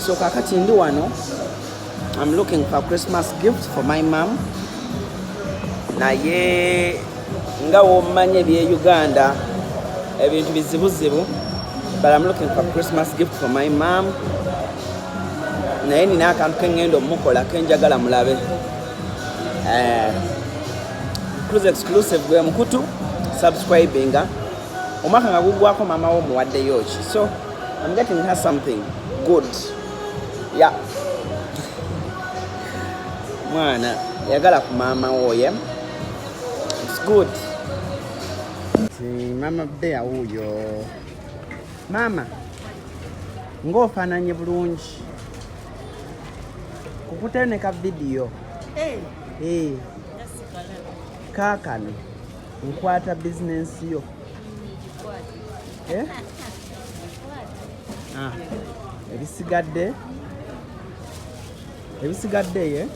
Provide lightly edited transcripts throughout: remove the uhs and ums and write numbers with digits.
So kakati ndi wano, I'm looking for Christmas gift for my mom. Naye nga womanye bye Uganda ebintu bizibuzibu, but I'm looking for Christmas gift for my mom. Naye nina akantu kengendo mukola kenjagala mulabe. Cruz exclusive gwe mukutu subscribinga. Omwaka nga gugwako mama wo muwadde yoki. So I'm getting her something good. Yeah. Mwana yagala ku mama wo ye. It's good. Si mama bear uyo. Mama. Ngofananye bulungi. Kukuteneka video. Kakano. Nkwata business yo. Ebisigadde ye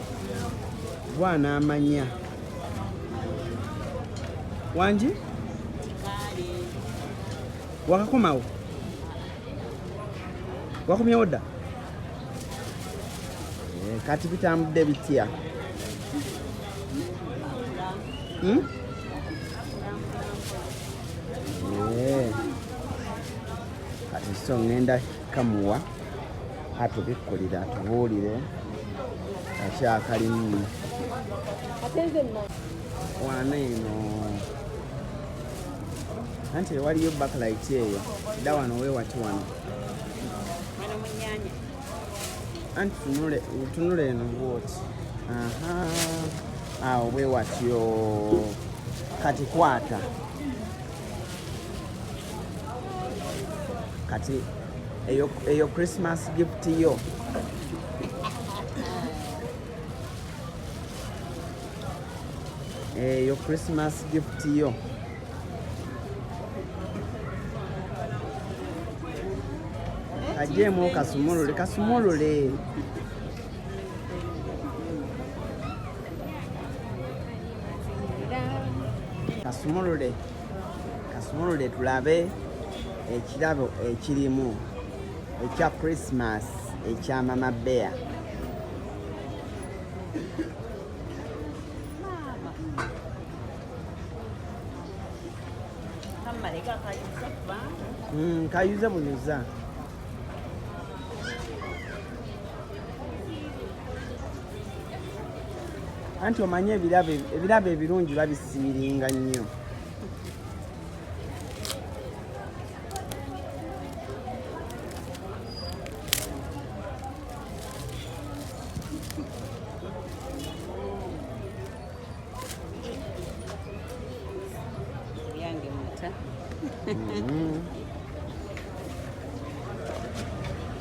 bwana amanya wanji wakakomawo wakomya oda kati bitambudde bitya kati so ngenda kamuwa atubikkulira atubuulire akyakalimu wana eno anti waliyo backlight eyo dda wano wewati wano anti tunule eno bwoti awo bwewatyo kati kwata kati eyo Christmas gift yo eyo Christmas gift yo kajemu kasumulule kasumulule tulabe ekirabo ekirimu ekya Christmas ekya mama bear kayuza buyuza anti omanye ebirabo ebirungi babisiiringa nnyo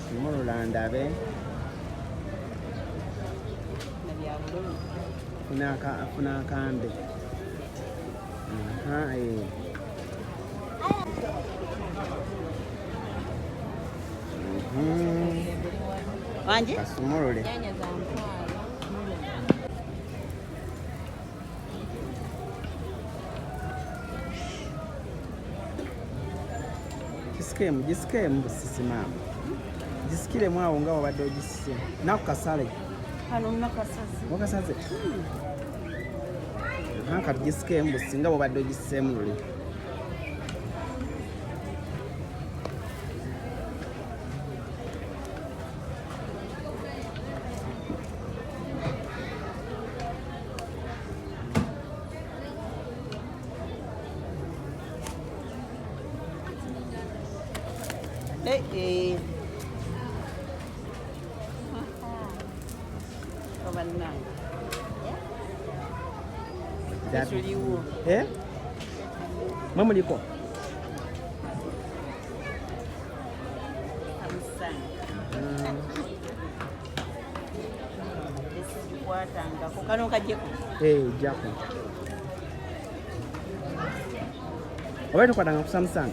Simululandabe afuna akambe Wanje? Kasumulule jisikemu busisi mama jisikire mwawo nga wabadde ogisise nakukasale hano nakasaze wakasaze kati jisikemu busisi nga wabadde ogisisemu luli Mamuliko jako obaito kwadanga ku Samsung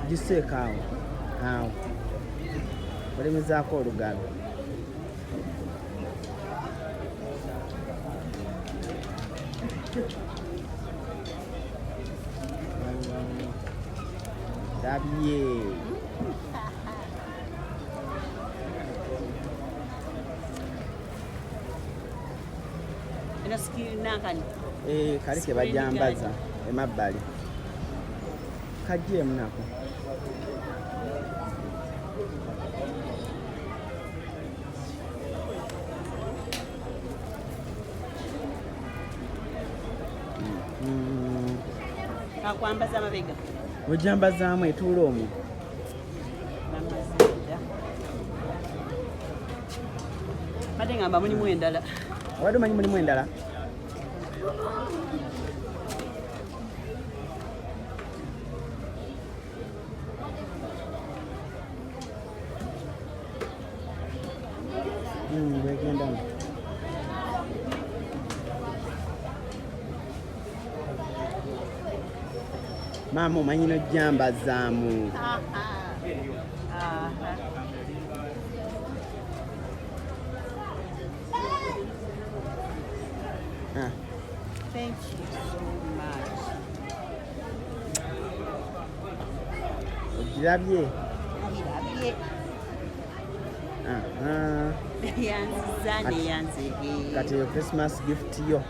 jiseekaawo awo olemezaako olugalo Dabye. Eno sikiri nakani. Kali ke bajambaza emabbali. Kagyemu nako. Akwambaza amabega. Ojambazaamu etuula omwo. Mate ngamba mulimu endala. Wadde omanyi mulimu endala? Bwegendamu. Maama omanyi nojambazaamu. Thank you so much. Ogirabye? Ngirabye. Yanziza ne yanzege. Kati yo Christmas gift yo.